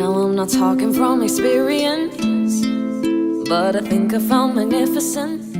Now I'm not talking from experience, but I think I found magnificence.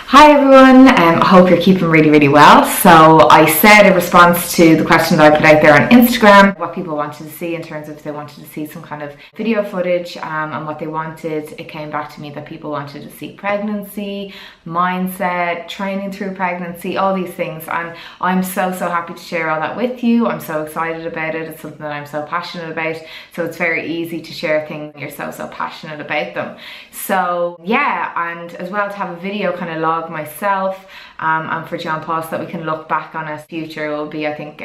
Hi everyone, I hope you're keeping really well. So I said in response to the questions I put out there on Instagram what people wanted to see in terms of if they wanted to see some kind of video footage and what they wanted. It came back to me that people wanted to see pregnancy, mindset, training through pregnancy, all these things, and I'm so happy to share all that with you. I'm so excited about it. It's something that I'm so passionate about, so it's very easy to share things when you're so passionate about them. So yeah, and as well to have a video kind of log myself and for John Paul so that we can look back on as future will be, I think,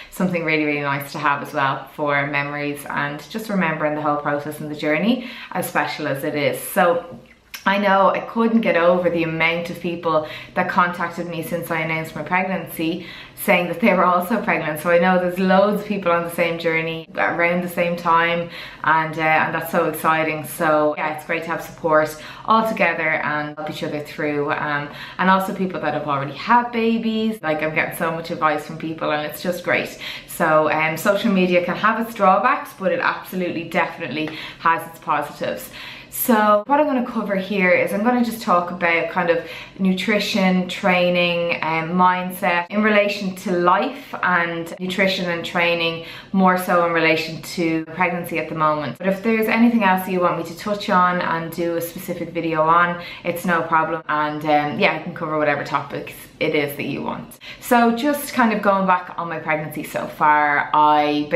something really nice to have as well for memories and just remembering the whole process and the journey, as special as it is. So I know I couldn't get over the amount of people that contacted me since I announced my pregnancy saying that they were also pregnant. So I know there's loads of people on the same journey around the same time, and that's so exciting. So yeah, it's great to have support all together and help each other through, and also people that have already had babies. Like, I'm getting so much advice from people and it's just great. So social media can have its drawbacks, but it absolutely definitely has its positives. So what I'm going to cover here is I'm going to just talk about kind of nutrition, training and mindset in relation to life, and nutrition and training more so in relation to pregnancy at the moment. But if there's anything else that you want me to touch on and do a specific video on, it's no problem, and yeah, I can cover whatever topics it is that you want. So just kind of going back on my pregnancy so far, I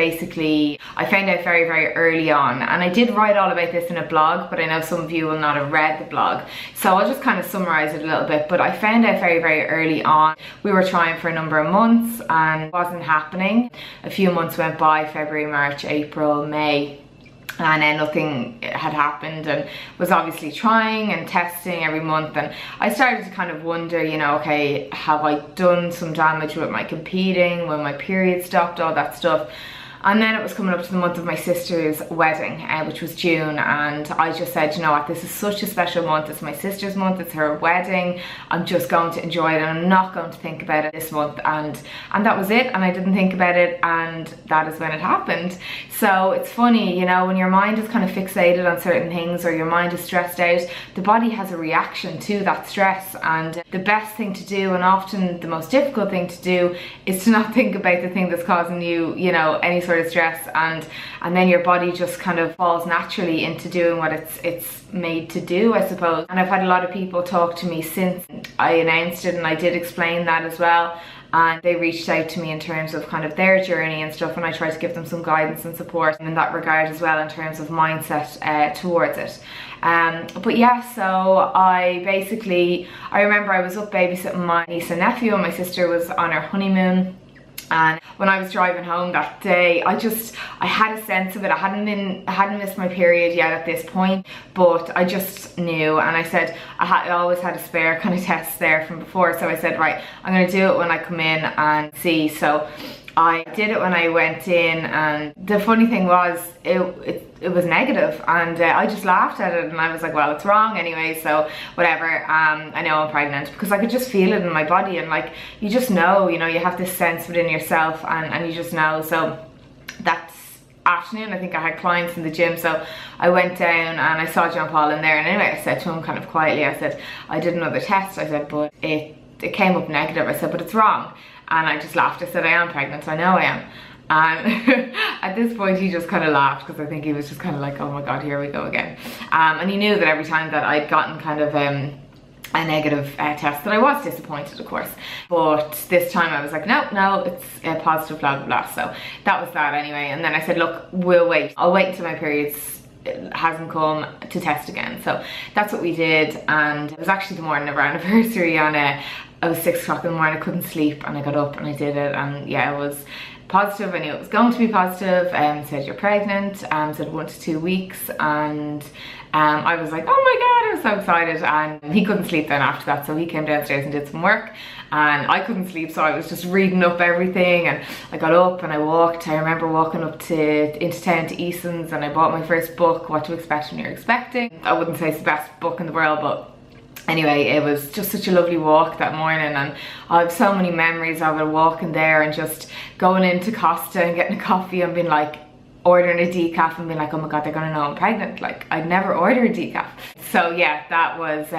found out very early on, and I did write all about this in a blog, but I know some of you will not have read the blog, so I'll just kind of summarize it a little bit. But I found out very early on. We were trying for a number of months and it wasn't happening. A few months went by, February, March, April, May, and then nothing had happened, and was obviously trying and testing every month. And I started to kind of wonder, you know, okay, have I done some damage with my competing, when my period stopped, all that stuff. And then it was coming up to the month of my sister's wedding, which was June, and I just said, you know what, this is such a special month. It's my sister's month, it's her wedding. I'm just going to enjoy it and I'm not going to think about it this month. And that was it, and I didn't think about it, and that is when it happened. So it's funny, you know, when your mind is kind of fixated on certain things or your mind is stressed out, the body has a reaction to that stress. And the best thing to do, and often the most difficult thing to do, is to not think about the thing that's causing you, you know, any sort of stress, and then your body just kind of falls naturally into doing what it's made to do, I suppose. And I've had a lot of people talk to me since I announced it, and I did explain that as well, and they reached out to me in terms of kind of their journey and stuff, and I tried to give them some guidance and support in that regard as well, in terms of mindset towards it. But yeah, so I remember I was up babysitting my niece and nephew, and my sister was on her honeymoon. And when I was driving home that day, I had a sense of it. I hadn't missed my period yet at this point, but I just knew. And I said, I always had a spare kind of test there from before. So I said, right, I'm going to do it when I come in and see. So I did it when I went in, and the funny thing was it was negative, and I just laughed at it, and I was like, well, it's wrong anyway, so whatever. I know I'm pregnant, because I could just feel it in my body, and like, you just know, you know, you have this sense within yourself, and you just know. So that's afternoon, I think I had clients in the gym, so I went down and I saw John Paul in there, and anyway, I said to him kind of quietly, I said, I did another test, I said, but it came up negative. I said, but it's wrong. And I just laughed. I said, I am pregnant, I know I am. And at this point he just kind of laughed, because I think he was just kind of like, oh my god, here we go again. And he knew that every time that I'd gotten kind of a negative test, that I was disappointed, of course. But this time I was like, no, it's a positive, blah blah blah. So that was that anyway. And then I said, look, we'll wait. I'll wait until my periods hasn't come to test again. So that's what we did, and it was actually the morning of our anniversary. On it was 6 o'clock in the morning. I couldn't sleep, and I got up and I did it, and yeah, it was positive. I knew it was going to be positive. Said you're pregnant, said 1 to 2 weeks, and I was like, oh my god, I was so excited. And he couldn't sleep then after that, so he came downstairs and did some work, and I couldn't sleep, so I was just reading up everything. And I got up and I walked. I remember walking up into town to Eason's, and I bought my first book, What to Expect When You're Expecting. I wouldn't say it's the best book in the world, but anyway, it was just such a lovely walk that morning, and I have so many memories of it, walking there and just going into Costa and getting a coffee and being like, ordering a decaf and being like, oh my god, they're gonna know I'm pregnant. Like, I'd never ordered a decaf. So yeah, that was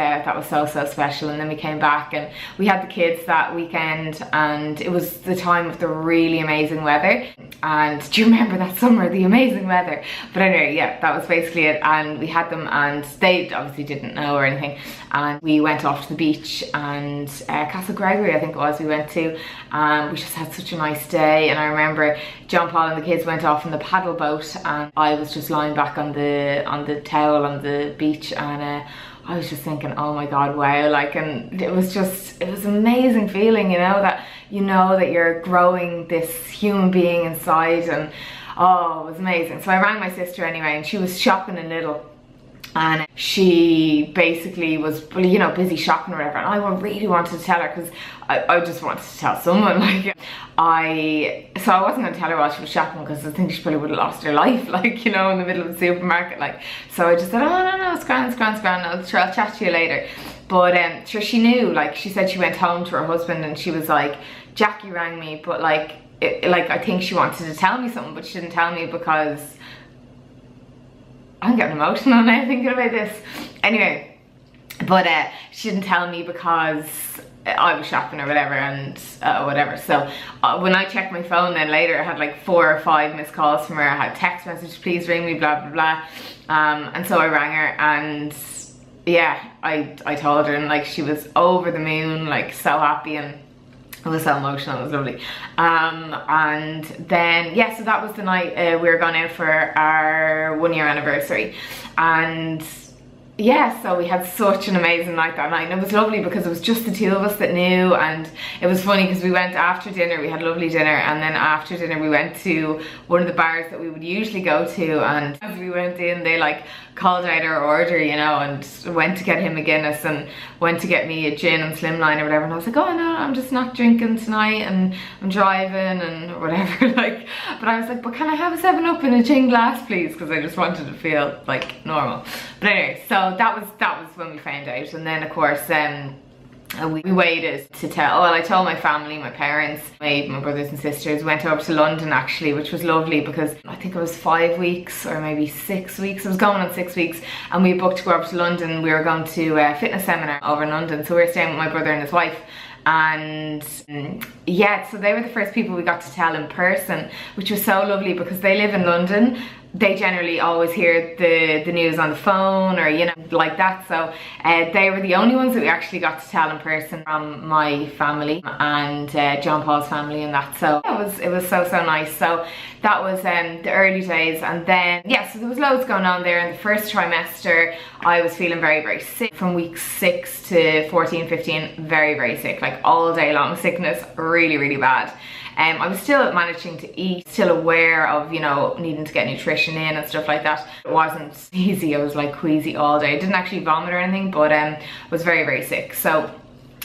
so special. And then we came back and we had the kids that weekend, and it was the time of the really amazing weather. And do you remember that summer, the amazing weather? But anyway, yeah, that was basically it. And we had them, and they obviously didn't know or anything, and we went off to the beach, and Castle Gregory I think it was we went to, and we just had such a nice day. And I remember John Paul and the kids went off in the paddle boat, and I was just lying back on the towel on the beach, and I was just thinking, oh my god, wow, like, and it was an amazing feeling, you know that you're growing this human being inside, and oh, it was amazing. So I rang my sister anyway, and she was shopping in Lidl, and she basically was, you know, busy shopping or whatever, and I really wanted to tell her, because I just wanted to tell someone, like, so I wasn't going to tell her while she was shopping, because I think she probably would have lost her life, like, you know, in the middle of the supermarket, like. So I just said, oh no, it's grand, I'll chat to you later. But sure, she knew, like, she said she went home to her husband, and she was like, Jackie rang me, but like, I think she wanted to tell me something, but she didn't tell me because I'm getting emotional now thinking about this. Anyway, but she didn't tell me because I was shopping or whatever, and whatever. So when I checked my phone then later, I had like 4 or 5 missed calls from her. I had text message, please ring me, blah blah blah. And so I rang her, and yeah, I told her, and like, she was over the moon, like so happy, and it was so emotional. It was lovely. And then yeah, so that was the night we were going out for our 1-year anniversary, and yeah, so we had such an amazing night that night, and it was lovely because it was just the 2 of us that knew. And it was funny because we went after dinner, we had a lovely dinner, and then after dinner we went to one of the bars that we would usually go to, and as we went in, they like called out our order, you know, and went to get him a Guinness and went to get me a gin and slimline or whatever, and I was like, oh no, I'm just not drinking tonight, and I'm driving and whatever, like. But I was like, but can I have a 7-Up in a gin glass please, because I just wanted to feel like normal. But anyway, so that was when we found out. And then of course we waited to tell, well, I told my family, my parents, my brothers and sisters, went over to London actually, which was lovely because I think it was 5 weeks or maybe 6 weeks, it was going on 6 weeks, and we booked to go over to London. We were going to a fitness seminar over in London, so we were staying with my brother and his wife. And yeah, so they were the first people we got to tell in person, which was so lovely because they live in London. They generally always hear the news on the phone or, you know, like that. So they were the only ones that we actually got to tell in person from my family and John Paul's family and that. So it was so nice. So that was the early days. And then yeah, so there was loads going on there. In the first trimester I was feeling very sick from week 6 to 14, 15, very sick, like all day long sickness, really bad. I was still managing to eat, still aware of, you know, needing to get nutrition in and stuff like that. It wasn't easy. I was like queasy all day. I didn't actually vomit or anything, but was very sick. So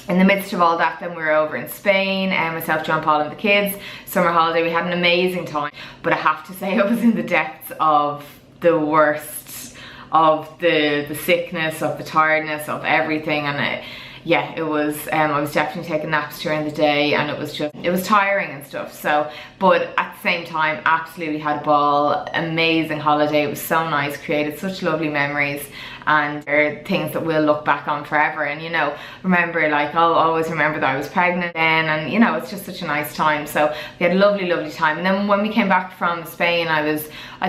in the midst of all that, then we were over in Spain, and myself, John Paul and the kids, summer holiday. We had an amazing time, but I have to say I was in the depths of the worst of the sickness, of the tiredness, of everything. And yeah, it was, I was definitely taking naps during the day, and it was tiring and stuff. So, but at the same time, absolutely had a ball, amazing holiday. It was so nice, created such lovely memories, and they're things that we'll look back on forever. And, you know, remember, like, I'll always remember that I was pregnant then, and, you know, it's just such a nice time. So we had a lovely time. And then when we came back from Spain, I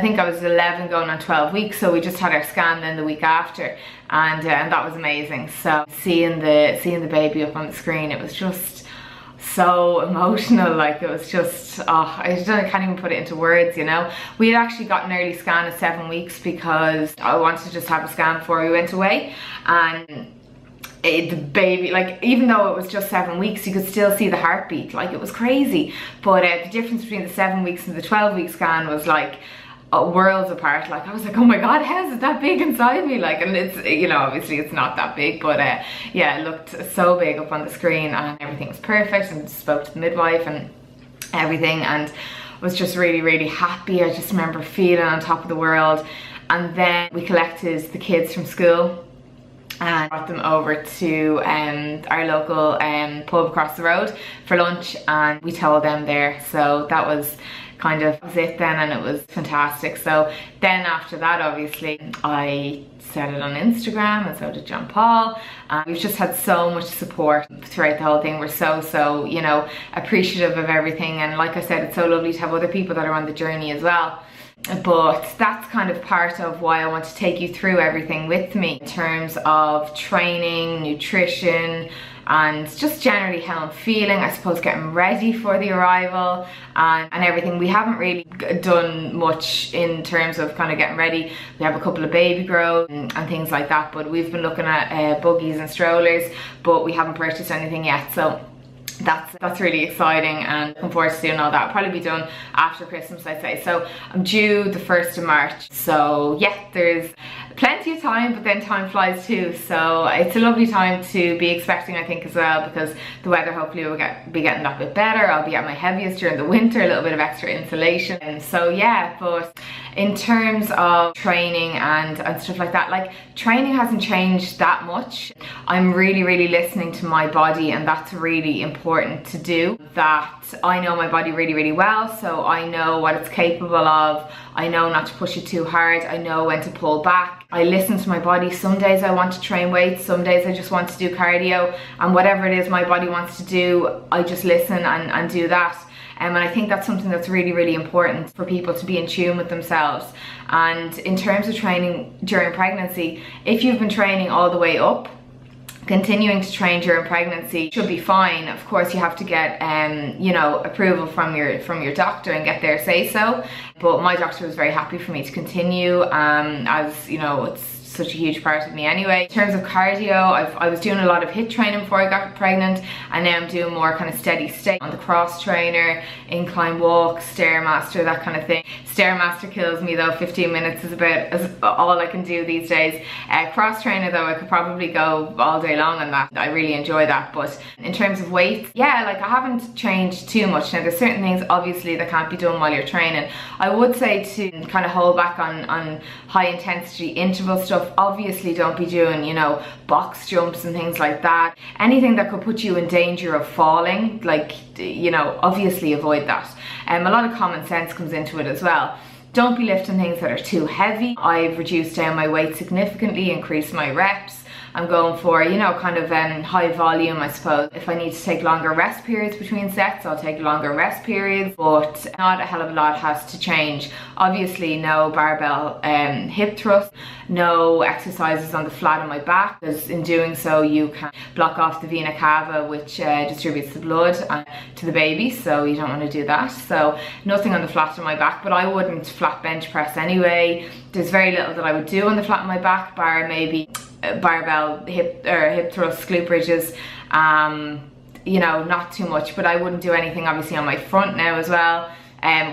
think I was 11 going on 12 weeks, so we just had our scan then the week after. And that was amazing. So seeing the baby up on the screen, it was just so emotional. Like, it was just, I can't even put it into words, you know. We had actually got an early scan at 7 weeks because I wanted to just have a scan before we went away. And the baby, like, even though it was just 7 weeks, you could still see the heartbeat. Like, it was crazy. But the difference between the 7 weeks and the 12-week scan was like worlds apart. Like, I was like, oh my god, how is it that big inside me? Like, and it's, you know, obviously it's not that big, but yeah, it looked so big up on the screen, and everything was perfect, and spoke to the midwife and everything, and was just really happy. I just remember feeling on top of the world. And then we collected the kids from school, and brought them over to our local pub across the road for lunch, and we told them there. So that was kind of it then, and it was fantastic. So then after that, obviously I started on Instagram, and so did John Paul. We've just had so much support throughout the whole thing. We're so you know, appreciative of everything, and like I said, it's so lovely to have other people that are on the journey as well. But that's kind of part of why I want to take you through everything with me in terms of training, nutrition, and just generally how I'm feeling, I suppose getting ready for the arrival and everything. We haven't really done much in terms of kind of getting ready. We have a couple of baby grows and things like that, but we've been looking at buggies and strollers, but we haven't purchased anything yet. So that's really exciting, and looking forward to doing all that. I'll probably be done after Christmas, I'd say. So I'm due the 1st of March. So yeah, there's plenty of time, but then time flies too. So it's a lovely time to be expecting, I think, as well, because the weather hopefully will be getting that bit better. I'll be at my heaviest during the winter, a little bit of extra insulation. And so yeah, but in terms of training and stuff like that, like training hasn't changed that much. I'm really listening to my body, and that's really important to do. That I know my body really well, so I know what it's capable of. I know not to push it too hard. I know when to pull back. I listen to my body. Some days I want to train weights, some days I just want to do cardio, and whatever it is my body wants to do, I just listen and do that. And I think that's something that's really important for people to be in tune with themselves. And in terms of training during pregnancy, if you've been training all the way up, continuing to train during pregnancy should be fine. Of course, you have to get you know, approval from your doctor and get their say so. But my doctor was very happy for me to continue, as you know, it's such a huge part of me anyway. In terms of cardio, I was doing a lot of HIIT training before I got pregnant, and now I'm doing more kind of steady state on the cross trainer, incline walk, Stairmaster, that kind of thing. Stairmaster kills me though. 15 minutes is about all I can do these days. Cross trainer though, I could probably go all day long on that. I really enjoy that. But in terms of weight, yeah, like I haven't changed too much. Now there's certain things obviously that can't be done while you're training. I would say to kind of hold back on high intensity interval stuff. Obviously don't be doing, you know, box jumps and things like that. Anything that could put you in danger of falling, like, you know, obviously avoid that. A lot of common sense comes into it as well. Don't be lifting things that are too heavy. I've reduced down my weight significantly, increased my reps. I'm going for, you know, kind of high volume, I suppose. If I need to take longer rest periods between sets, I'll take longer rest periods, but not a hell of a lot has to change. Obviously, no barbell hip thrust, no exercises on the flat of my back, because in doing so, you can block off the vena cava, which distributes the blood to the baby, so you don't want to do that. So nothing on the flat of my back, but I wouldn't flat bench press anyway. There's very little that I would do on the flat of my back, bar maybe barbell hip thrust, glute bridges, you know, not too much. But I wouldn't do anything obviously on my front now as well,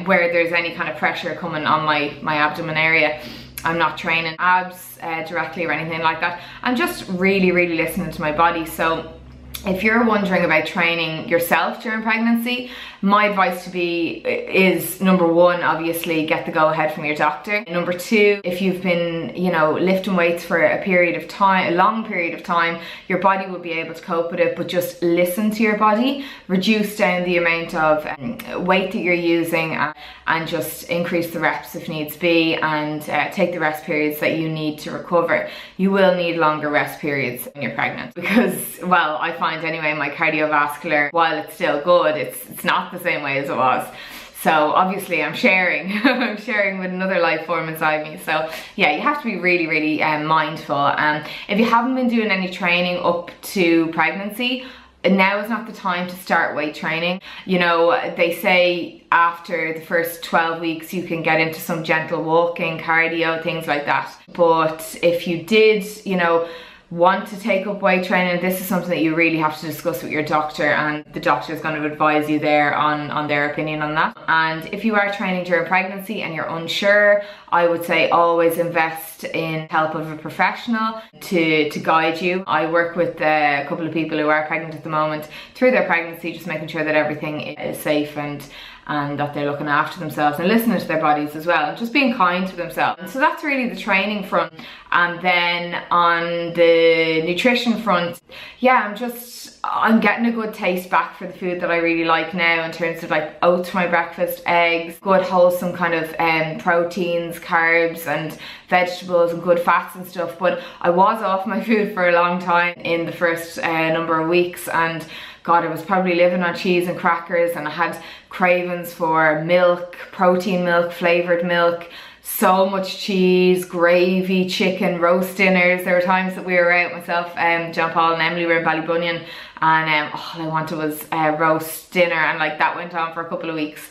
where there's any kind of pressure coming on my abdomen area. I'm not training abs directly or anything like that. I'm just really listening to my body. So if you're wondering about training yourself during pregnancy, my advice is number one, obviously get the go ahead from your doctor. Number two, if you've been, you know, lifting weights for a period of time, a long period of time, your body will be able to cope with it, but just listen to your body, reduce down the amount of weight that you're using, and just increase the reps if needs be, and take the rest periods that you need to recover. You will need longer rest periods when you're pregnant, because, well, I find anyway, my cardiovascular, while it's still good, it's not the same way as it was. So obviously I'm sharing I'm sharing with another life form inside me. So yeah, you have to be really mindful. If you haven't been doing any training up to pregnancy, now is not the time to start weight training. You know, they say after the first 12 weeks you can get into some gentle walking, cardio, things like that. But if you did, you know, want to take up weight training, this is something that you really have to discuss with your doctor, and the doctor is going to advise you there on their opinion on that. And if you are training during pregnancy and you're unsure, I would say always invest in help of a professional to guide you. I work with a couple of people who are pregnant at the moment through their pregnancy, just making sure that everything is safe and and that they're looking after themselves and listening to their bodies as well, and just being kind to themselves. And so that's really the training front. And then on the nutrition front, yeah, I'm getting a good taste back for the food that I really like now, in terms of like oats for my breakfast, eggs, good wholesome kind of proteins, carbs and vegetables and good fats and stuff. But I was off my food for a long time in the first number of weeks, and God, I was probably living on cheese and crackers, and I had cravings for milk, protein milk, flavoured milk, so much cheese, gravy, chicken, roast dinners. There were times that we were out, myself, John Paul and Emily were in Ballybunion, and all I wanted was roast dinner, and like that went on for a couple of weeks.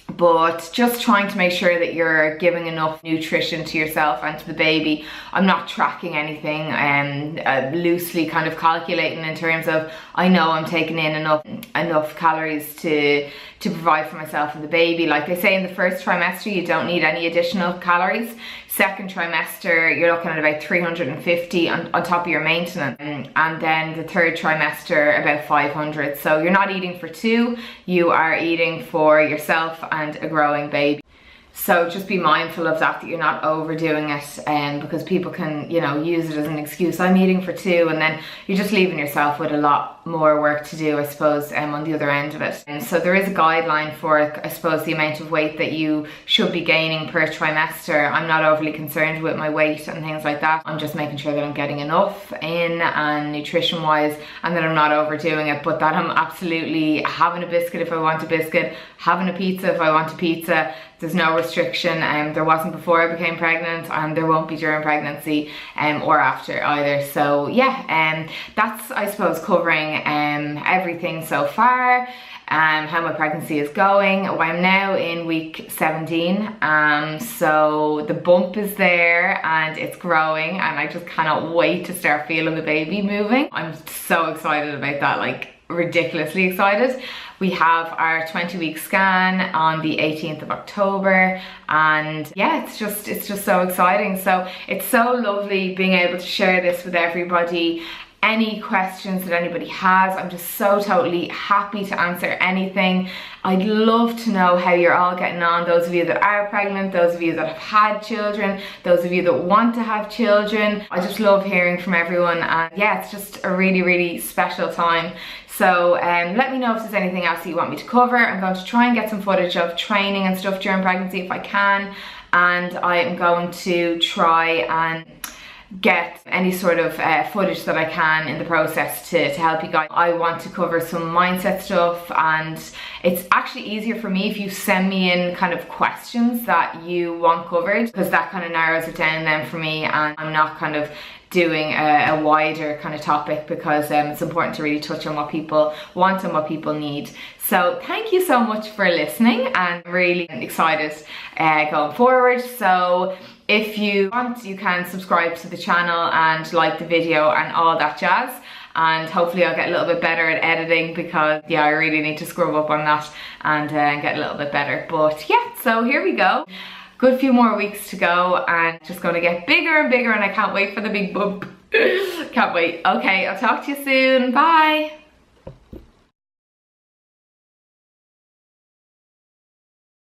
But just trying to make sure that you're giving enough nutrition to yourself and to the baby. I'm not tracking anything, and loosely kind of calculating in terms of, I know I'm taking in enough calories to provide for myself and the baby. Like they say, in the first trimester you don't need any additional calories. Second trimester you're looking at about 350 on top of your maintenance, and then the third trimester about 500. So you're not eating for two, you are eating for yourself and a growing baby. So just be mindful of that you're not overdoing it, because people can, you know, use it as an excuse. I'm eating for two, and then you're just leaving yourself with a lot more work to do, I suppose, on the other end of it. And so there is a guideline for, I suppose, the amount of weight that you should be gaining per trimester. I'm not overly concerned with my weight and things like that. I'm just making sure that I'm getting enough in, and nutrition wise, and that I'm not overdoing it, but that I'm absolutely having a biscuit if I want a biscuit, having a pizza if I want a pizza. There's no restriction. There wasn't before I became pregnant, and there won't be during pregnancy or after either. So yeah, that's, I suppose, covering everything so far. How my pregnancy is going. I'm now in week 17, so the bump is there and it's growing, and I just cannot wait to start feeling the baby moving. I'm so excited about that, like ridiculously excited. We have our 20-week scan on the 18th of October, and yeah, it's just so exciting. So it's so lovely being able to share this with everybody. Any questions that anybody has, I'm just so totally happy to answer anything. I'd love to know how you're all getting on, those of you that are pregnant, those of you that have had children, those of you that want to have children. I just love hearing from everyone, and yeah, it's just a really, really special time. So let me know if there's anything else that you want me to cover. I'm going to try and get some footage of training and stuff during pregnancy if I can, and I am going to try and get any sort of footage that I can in the process to help you guys. I want to cover some mindset stuff, and it's actually easier for me if you send me in kind of questions that you want covered, because that kind of narrows it down then for me, and I'm not kind of doing a wider kind of topic, because it's important to really touch on what people want and what people need. So thank you so much for listening, and I'm really excited going forward. So if you want, you can subscribe to the channel and like the video and all that jazz, and hopefully I'll get a little bit better at editing, because yeah, I really need to scrub up on that and get a little bit better. But yeah, so here we go. Good few more weeks to go, and just going to get bigger and bigger, and I can't wait for the big bump. Can't wait. Okay, I'll talk to you soon. Bye.